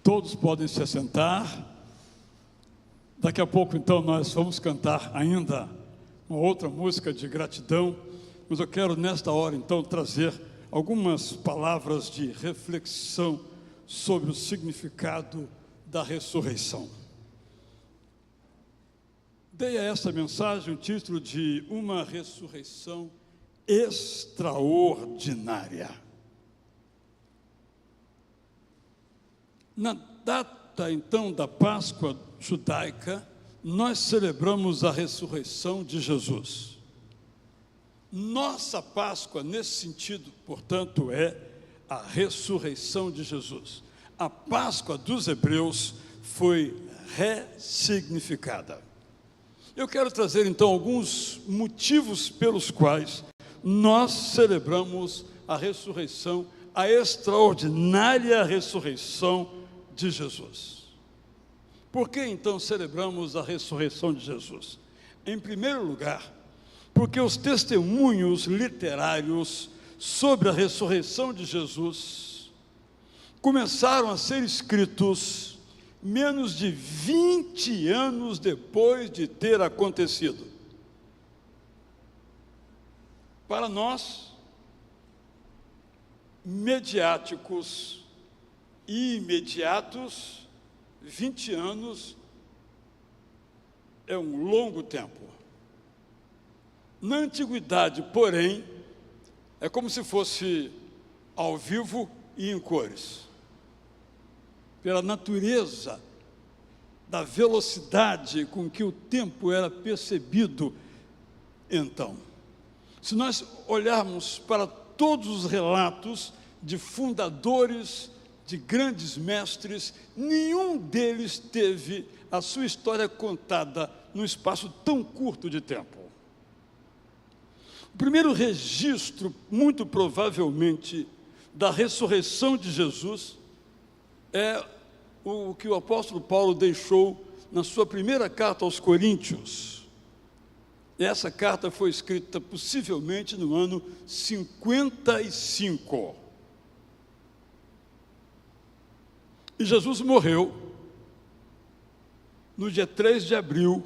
Todos podem se assentar. Daqui a pouco, então, nós vamos cantar ainda uma outra música de gratidão, mas eu quero, nesta hora, então, trazer algumas palavras de reflexão sobre o significado da ressurreição. Dei a esta mensagem o título de Uma Ressurreição Extraordinária. Na data, então, da Páscoa judaica, nós celebramos a ressurreição de Jesus. Nossa Páscoa, nesse sentido, portanto, é a ressurreição de Jesus. A Páscoa dos hebreus foi ressignificada. Eu quero trazer, então, alguns motivos pelos quais nós celebramos a ressurreição, a extraordinária ressurreição de Jesus. Por que, então, celebramos a ressurreição de Jesus? Em primeiro lugar, porque os testemunhos literários sobre a ressurreição de Jesus começaram a ser escritos menos de 20 anos depois de ter acontecido. Para nós, mediáticos e imediatos, 20 anos é um longo tempo. Na antiguidade, porém, é como se fosse ao vivo e em cores. Pela natureza da velocidade com que o tempo era percebido, então. Se nós olharmos para todos os relatos de fundadores, de grandes mestres, nenhum deles teve a sua história contada num espaço tão curto de tempo. O primeiro registro, muito provavelmente, da ressurreição de Jesus é o que o apóstolo Paulo deixou na sua primeira carta aos Coríntios. E essa carta foi escrita possivelmente no ano 55. E Jesus morreu no dia 3 de abril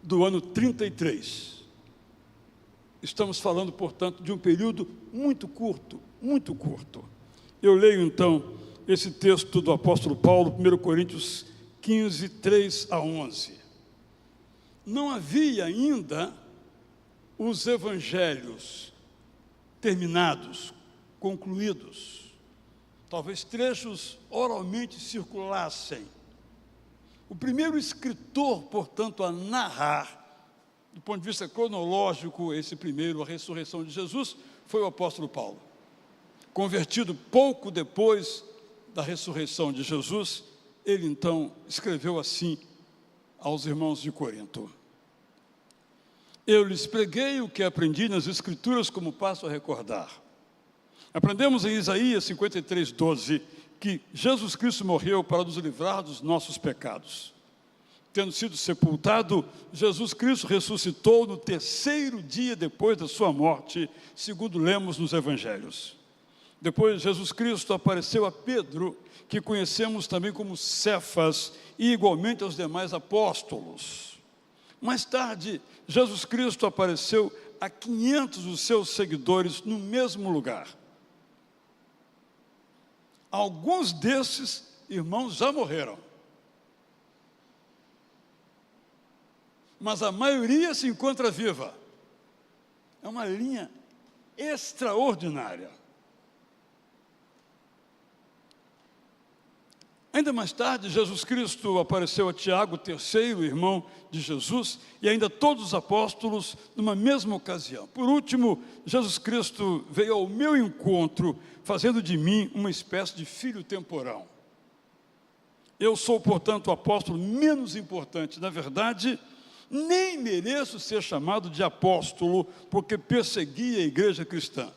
do ano 33. Estamos falando, portanto, de um período muito curto, muito curto. Eu leio, então, esse texto do apóstolo Paulo, 1 Coríntios 15, 3 a 11. Não havia ainda os evangelhos terminados, concluídos. Talvez trechos oralmente circulassem. O primeiro escritor, portanto, a narrar, do ponto de vista cronológico, esse primeiro, a ressurreição de Jesus, foi o apóstolo Paulo. Convertido pouco depois da ressurreição de Jesus, ele então escreveu assim aos irmãos de Corinto: Eu lhes preguei o que aprendi nas Escrituras, como passo a recordar. Aprendemos em Isaías 53, 12, que Jesus Cristo morreu para nos livrar dos nossos pecados. Tendo sido sepultado, Jesus Cristo ressuscitou no terceiro dia depois da sua morte, segundo lemos nos Evangelhos. Depois, Jesus Cristo apareceu a Pedro, que conhecemos também como Cefas, e igualmente aos demais apóstolos. Mais tarde, Jesus Cristo apareceu a 500 dos seus seguidores no mesmo lugar. Alguns desses irmãos já morreram, mas a maioria se encontra viva. É uma linha extraordinária. Ainda mais tarde, Jesus Cristo apareceu a Tiago, terceiro irmão de Jesus, e ainda todos os apóstolos numa mesma ocasião. Por último, Jesus Cristo veio ao meu encontro, fazendo de mim uma espécie de filho temporão. Eu sou, portanto, o apóstolo menos importante. Na verdade, nem mereço ser chamado de apóstolo, porque persegui a igreja cristã.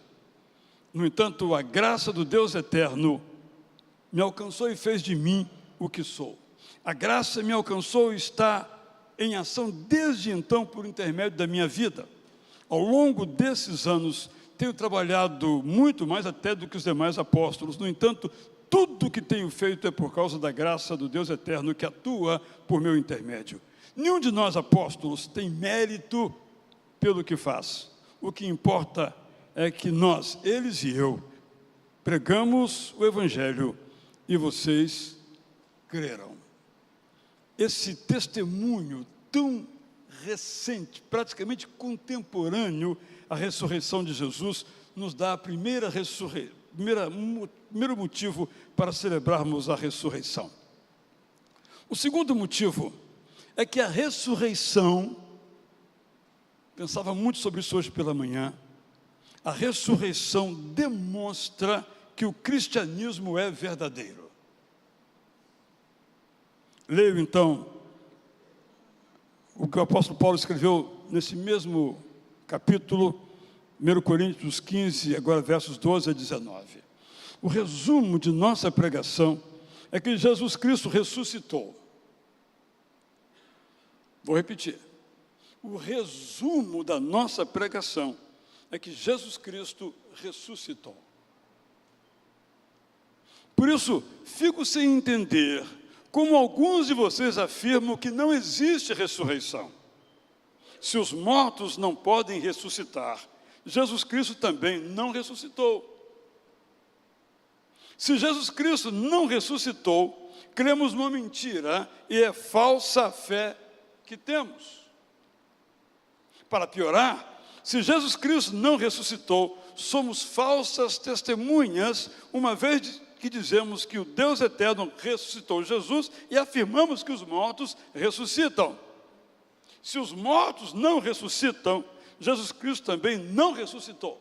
No entanto, a graça do Deus eterno me alcançou e fez de mim o que sou. A graça me alcançou e está em ação desde então por intermédio da minha vida. Ao longo desses anos, tenho trabalhado muito mais até do que os demais apóstolos. No entanto, tudo que tenho feito é por causa da graça do Deus eterno que atua por meu intermédio. Nenhum de nós apóstolos tem mérito pelo que faz. O que importa é que nós, eles e eu, pregamos o Evangelho e vocês creram. Esse testemunho tão recente, praticamente contemporâneo à ressurreição de Jesus, nos dá a primeiro motivo para celebrarmos a ressurreição. O segundo motivo é que a ressurreição, pensava muito sobre isso hoje pela manhã, a ressurreição demonstra que o cristianismo é verdadeiro. Leio então o que o apóstolo Paulo escreveu nesse mesmo capítulo, 1 Coríntios 15, agora versos 12 a 19. O resumo de nossa pregação é que Jesus Cristo ressuscitou. Vou repetir. O resumo da nossa pregação é que Jesus Cristo ressuscitou. Por isso, fico sem entender como alguns de vocês afirmam que não existe ressurreição. Se os mortos não podem ressuscitar, Jesus Cristo também não ressuscitou. Se Jesus Cristo não ressuscitou, cremos numa mentira e é falsa a fé que temos. Para piorar, se Jesus Cristo não ressuscitou, somos falsas testemunhas, uma vez que dizemos que o Deus eterno ressuscitou Jesus e afirmamos que os mortos ressuscitam. Se os mortos não ressuscitam, Jesus Cristo também não ressuscitou.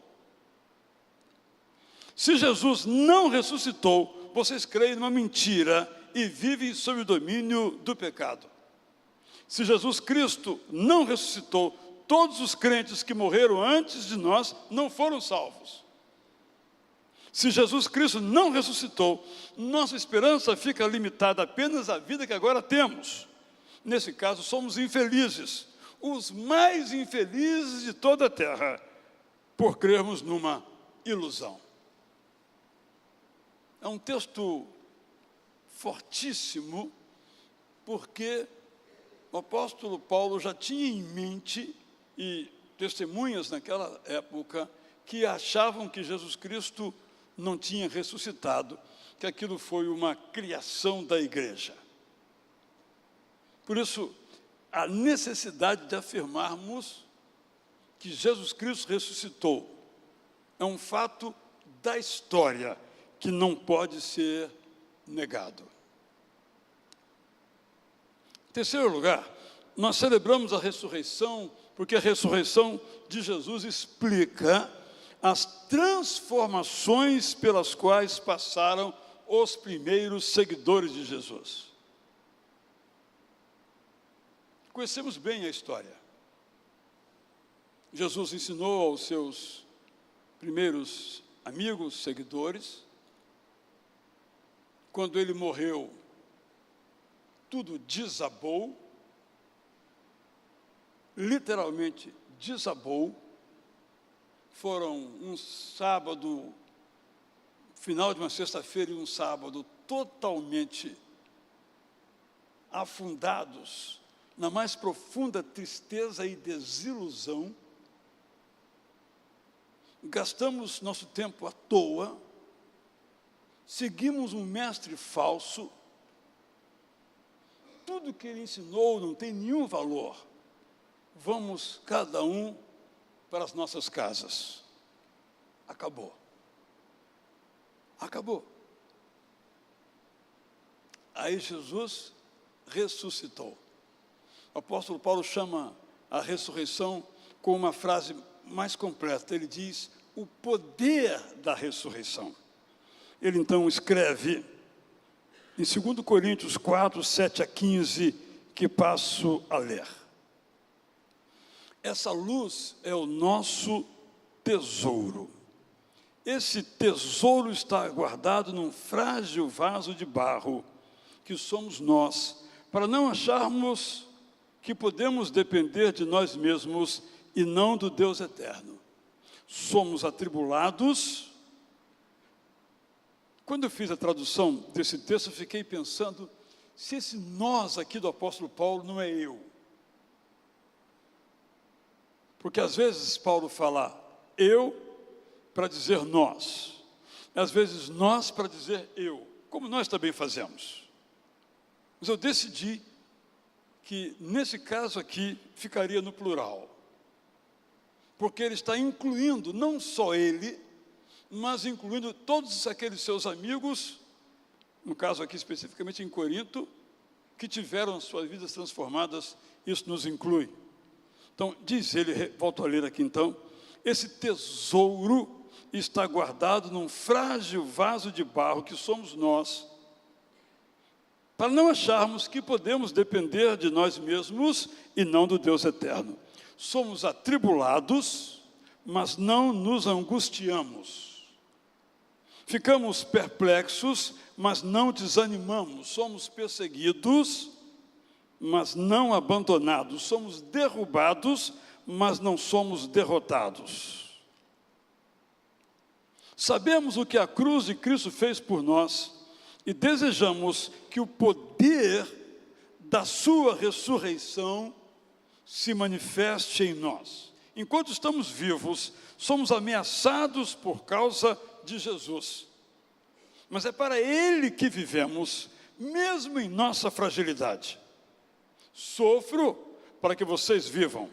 Se Jesus não ressuscitou, vocês creem numa mentira e vivem sob o domínio do pecado. Se Jesus Cristo não ressuscitou, todos os crentes que morreram antes de nós não foram salvos. Se Jesus Cristo não ressuscitou, nossa esperança fica limitada apenas à vida que agora temos. Nesse caso, somos infelizes, os mais infelizes de toda a terra, por crermos numa ilusão. É um texto fortíssimo, porque o apóstolo Paulo já tinha em mente, e testemunhas naquela época, que achavam que Jesus Cristo não tinha ressuscitado, que aquilo foi uma criação da igreja. Por isso, a necessidade de afirmarmos que Jesus Cristo ressuscitou é um fato da história que não pode ser negado. Em terceiro lugar, nós celebramos a ressurreição porque a ressurreição de Jesus explica as transformações pelas quais passaram os primeiros seguidores de Jesus. Conhecemos bem a história. Jesus ensinou aos seus primeiros amigos, seguidores. Quando ele morreu, tudo desabou, literalmente desabou. Foram um sábado, final de uma sexta-feira e um sábado, totalmente afundados na mais profunda tristeza e desilusão. Gastamos nosso tempo à toa, seguimos um mestre falso, tudo que ele ensinou não tem nenhum valor. Vamos cada um para as nossas casas. Acabou. Acabou. Aí Jesus ressuscitou. O apóstolo Paulo chama a ressurreição com uma frase mais completa. Ele diz, o poder da ressurreição. Ele então escreve em 2 Coríntios 4, 7 a 15, que passo a ler. Essa luz é o nosso tesouro. Esse tesouro está guardado num frágil vaso de barro, que somos nós, para não acharmos que podemos depender de nós mesmos e não do Deus eterno. somos atribulados. Quando eu fiz a tradução desse texto, eu fiquei pensando, se esse nós aqui do apóstolo Paulo não é eu. Porque às vezes Paulo fala eu para dizer nós, às vezes nós para dizer eu, como nós também fazemos. Mas eu decidi que nesse caso aqui ficaria no plural, porque ele está incluindo não só ele, mas incluindo todos aqueles seus amigos, no caso aqui especificamente em Corinto, que tiveram suas vidas transformadas. Isso nos inclui. Então, diz ele, volto a ler aqui então, esse tesouro está guardado num frágil vaso de barro que somos nós, para não acharmos que podemos depender de nós mesmos e não do Deus eterno. Somos atribulados, mas não nos angustiamos. Ficamos perplexos, mas não desanimamos. Somos perseguidos, mas não abandonados. Somos derrubados, mas não somos derrotados. Sabemos o que a cruz de Cristo fez por nós e desejamos que o poder da sua ressurreição se manifeste em nós. Enquanto estamos vivos, somos ameaçados por causa de Jesus. Mas é para Ele que vivemos, mesmo em nossa fragilidade. Sofro para que vocês vivam.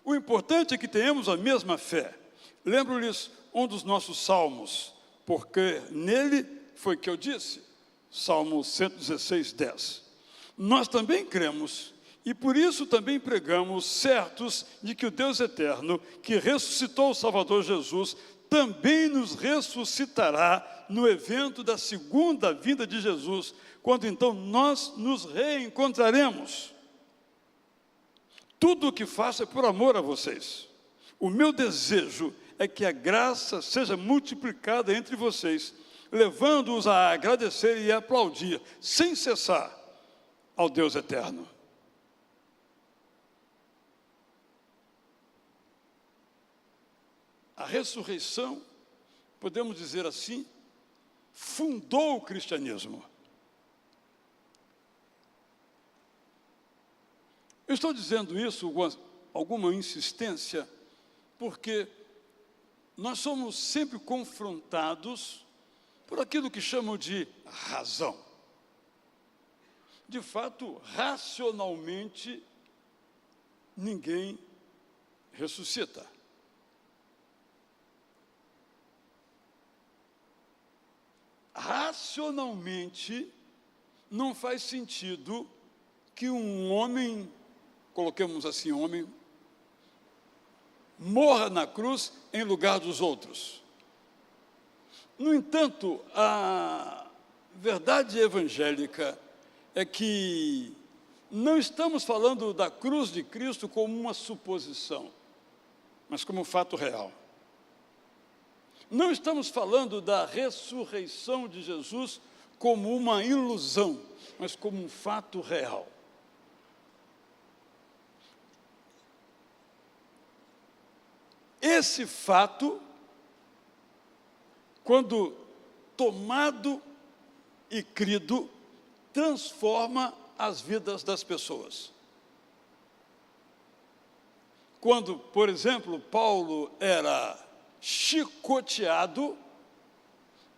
O importante é que tenhamos a mesma fé. Lembro-lhes um dos nossos salmos, porque nele foi que eu disse, Salmo 116, 10. Nós também cremos, e por isso também pregamos, certos de que o Deus eterno, que ressuscitou o Salvador Jesus, também nos ressuscitará no evento da segunda vinda de Jesus, quando então nós nos reencontraremos. Tudo o que faço é por amor a vocês. O meu desejo é que a graça seja multiplicada entre vocês, levando-os a agradecer e aplaudir, sem cessar, ao Deus eterno. A ressurreição, podemos dizer assim, fundou o cristianismo. Eu estou dizendo isso com alguma insistência, porque nós somos sempre confrontados por aquilo que chamam de razão. De fato, racionalmente, ninguém ressuscita. Racionalmente, não faz sentido que um homem, coloquemos assim, homem, morra na cruz em lugar dos outros. No entanto, a verdade evangélica é que não estamos falando da cruz de Cristo como uma suposição, mas como um fato real. Não estamos falando da ressurreição de Jesus como uma ilusão, mas como um fato real. Esse fato, quando tomado e crido, transforma as vidas das pessoas. Quando, por exemplo, Paulo era chicoteado,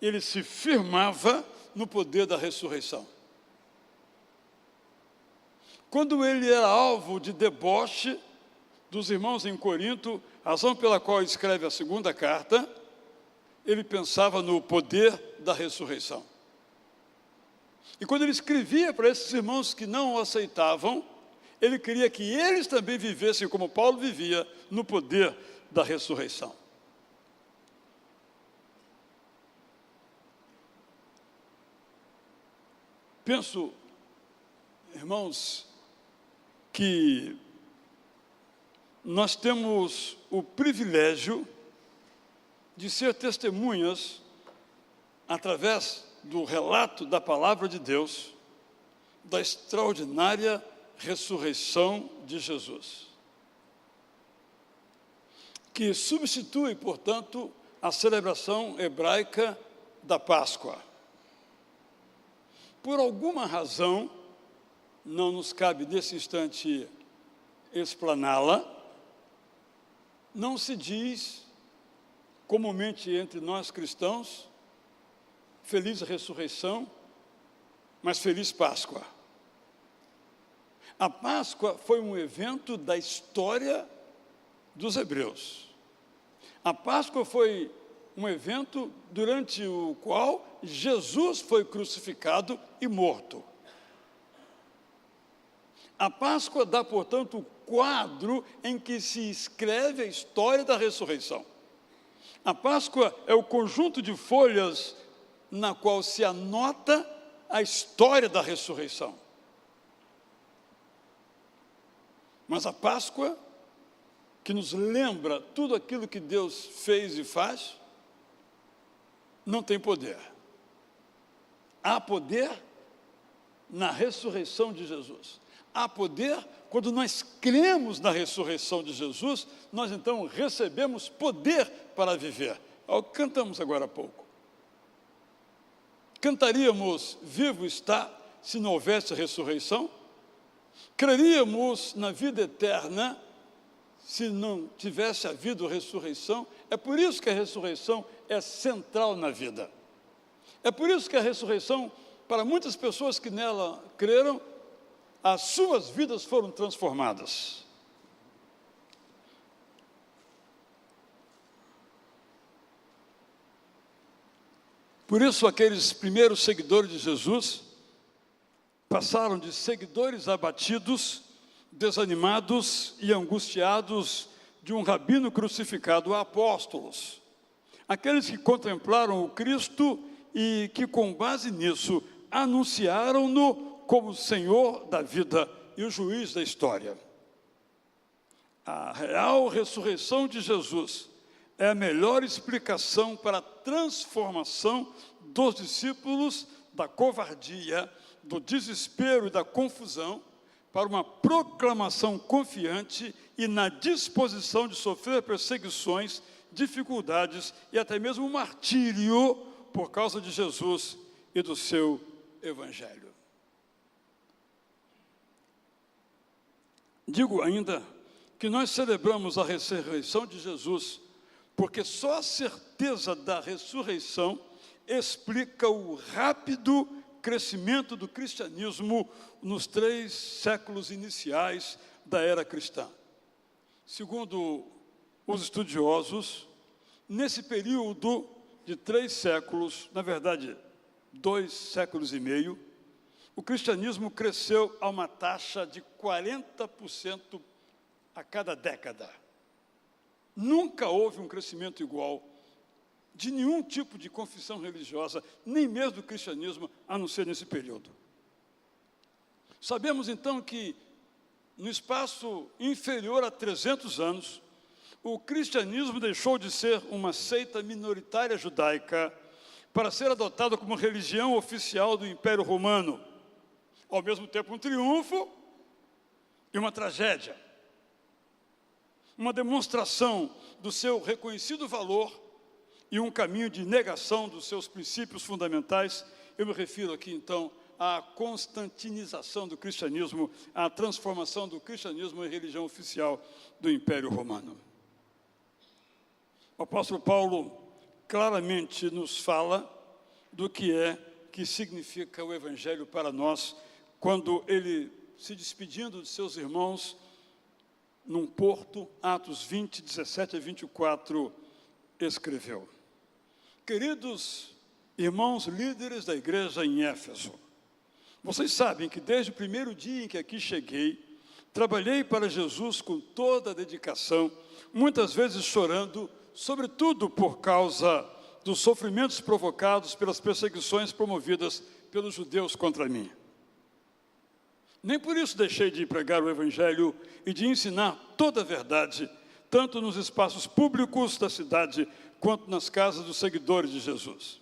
ele se firmava no poder da ressurreição. Quando ele era alvo de deboche dos irmãos em Corinto, razão pela qual ele escreve a segunda carta, ele pensava no poder da ressurreição. E quando ele escrevia para esses irmãos que não o aceitavam, ele queria que eles também vivessem como Paulo vivia, no poder da ressurreição. Penso, irmãos, que nós temos o privilégio de ser testemunhas, através do relato da palavra de Deus, da extraordinária ressurreição de Jesus. que substitui, portanto, a celebração hebraica da Páscoa. Por alguma razão, não nos cabe nesse instante explaná-la, não se diz comumente entre nós cristãos, feliz ressurreição, mas feliz Páscoa. A Páscoa foi um evento da história dos hebreus. A Páscoa foi um evento durante o qual Jesus foi crucificado e morto. A Páscoa dá, portanto, o quadro em que se escreve a história da ressurreição. A Páscoa é o conjunto de folhas na qual se anota a história da ressurreição. Mas a Páscoa, que nos lembra tudo aquilo que Deus fez e faz, não tem poder. Há poder na ressurreição de Jesus. Há poder quando nós cremos na ressurreição de Jesus, nós então recebemos poder para viver. É o que cantamos agora há pouco. Cantaríamos vivo está se não houvesse ressurreição? Creríamos na vida eterna se não tivesse havido ressurreição? É por isso que a ressurreição é central na vida. É por isso que a ressurreição, para muitas pessoas que nela creram, as suas vidas foram transformadas. Por isso, aqueles primeiros seguidores de Jesus passaram de seguidores abatidos, desanimados e angustiados de um rabino crucificado a apóstolos. Aqueles que contemplaram o Cristo e que, com base nisso, anunciaram-no como Senhor da vida e o juiz da história. A real ressurreição de Jesus é a melhor explicação para a transformação dos discípulos da covardia, do desespero e da confusão para uma proclamação confiante e na disposição de sofrer perseguições, dificuldades e até mesmo martírio por causa de Jesus e do seu Evangelho. Digo ainda que nós celebramos a ressurreição de Jesus porque só a certeza da ressurreição explica o rápido crescimento do cristianismo nos 3 séculos iniciais da era cristã. Segundo os estudiosos, nesse período de 3 séculos, na verdade, 2 séculos e meio, o cristianismo cresceu a uma taxa de 40% a cada década. Nunca houve um crescimento igual de nenhum tipo de confissão religiosa, nem mesmo do cristianismo, a não ser nesse período. Sabemos então que, no espaço inferior a 300 anos, o cristianismo deixou de ser uma seita minoritária judaica para ser adotado como religião oficial do Império Romano. Ao mesmo tempo, um triunfo e uma tragédia. Uma demonstração do seu reconhecido valor e um caminho de negação dos seus princípios fundamentais. Eu me refiro aqui, então, à constantinização do cristianismo, à transformação do cristianismo em religião oficial do Império Romano. O apóstolo Paulo claramente nos fala do que significa o Evangelho para nós, quando ele, se despedindo de seus irmãos, num porto, Atos 20, 17 a 24, escreveu: Queridos irmãos líderes da igreja em Éfeso, vocês sabem que desde o primeiro dia em que aqui cheguei, trabalhei para Jesus com toda a dedicação, muitas vezes chorando, sobretudo por causa dos sofrimentos provocados pelas perseguições promovidas pelos judeus contra mim. Nem por isso deixei de pregar o Evangelho e de ensinar toda a verdade, tanto nos espaços públicos da cidade, quanto nas casas dos seguidores de Jesus.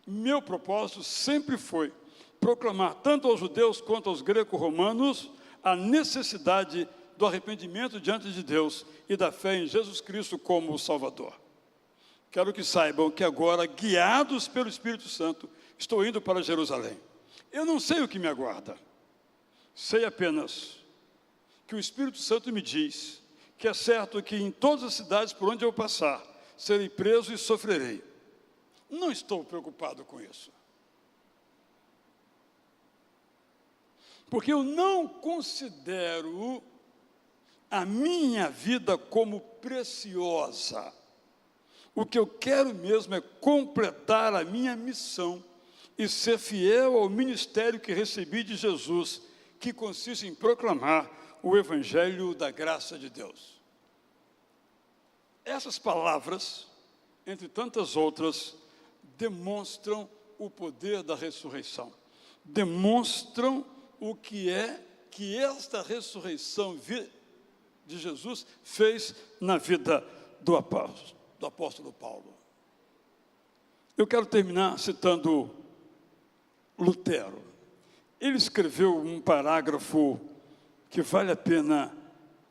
Meu propósito sempre foi proclamar, tanto aos judeus quanto aos greco-romanos, a necessidade do arrependimento diante de Deus e da fé em Jesus Cristo como o Salvador. Quero que saibam que agora, guiados pelo Espírito Santo, estou indo para Jerusalém. Eu não sei o que me aguarda. Sei apenas que o Espírito Santo me diz que é certo que em todas as cidades por onde eu passar, serei preso e sofrerei. Não estou preocupado com isso. Porque eu não considero a minha vida como preciosa. O que eu quero mesmo é completar a minha missão e ser fiel ao ministério que recebi de Jesus, que consiste em proclamar o Evangelho da graça de Deus. Essas palavras, entre tantas outras, demonstram o poder da ressurreição. Demonstram o que é que esta ressurreição de Jesus fez na vida do apóstolo Paulo. Eu quero terminar citando Lutero. Ele escreveu um parágrafo que vale a pena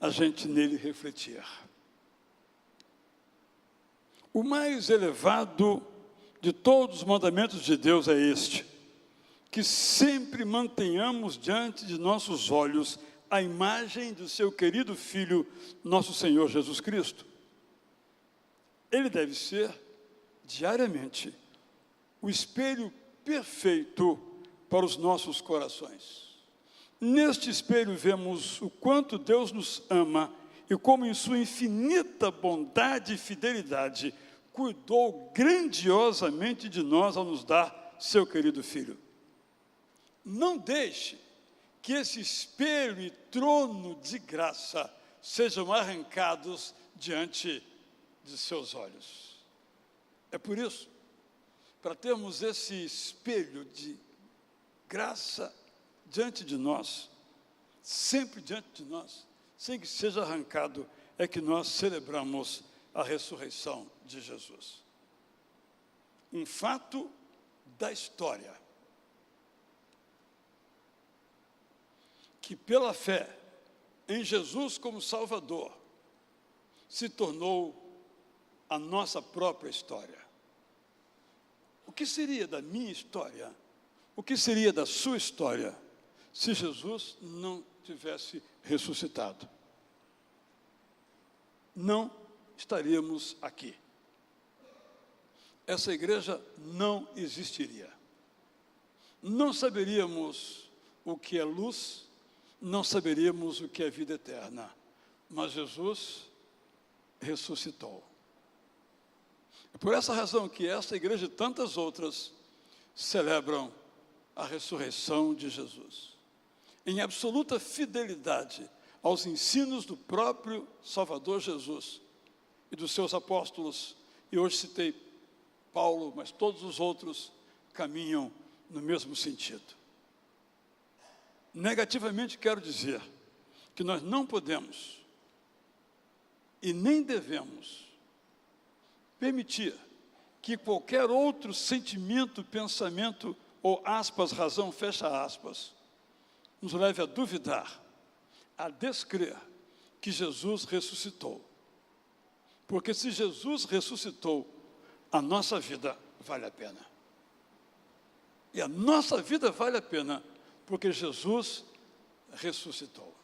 a gente nele refletir. O mais elevado de todos os mandamentos de Deus é este: que sempre mantenhamos diante de nossos olhos a imagem do seu querido Filho, nosso Senhor Jesus Cristo. Ele deve ser, diariamente, o espelho perfeito para os nossos corações. Neste espelho vemos o quanto Deus nos ama e como em sua infinita bondade e fidelidade cuidou grandiosamente de nós ao nos dar seu querido Filho. Não deixe que esse espelho e trono de graça sejam arrancados diante de seus olhos. É por isso, para termos esse espelho de graça diante de nós, sempre diante de nós, sem que seja arrancado, é que nós celebramos a ressurreição de Jesus. Um fato da história, que pela fé em Jesus como Salvador, se tornou a nossa própria história. O que seria da minha história? O que seria da sua história se Jesus não tivesse ressuscitado? Não estaríamos aqui. Essa igreja não existiria. Não saberíamos o que é luz, não saberíamos o que é vida eterna. Mas Jesus ressuscitou. É por essa razão que esta igreja e tantas outras celebram a ressurreição de Jesus, em absoluta fidelidade aos ensinos do próprio Salvador Jesus e dos seus apóstolos. E hoje citei Paulo, mas todos os outros caminham no mesmo sentido. Negativamente quero dizer que nós não podemos e nem devemos permitir que qualquer outro sentimento, pensamento ou aspas, razão, fecha aspas, nos leve a duvidar, a descrer que Jesus ressuscitou. Porque se Jesus ressuscitou, a nossa vida vale a pena. E a nossa vida vale a pena porque Jesus ressuscitou.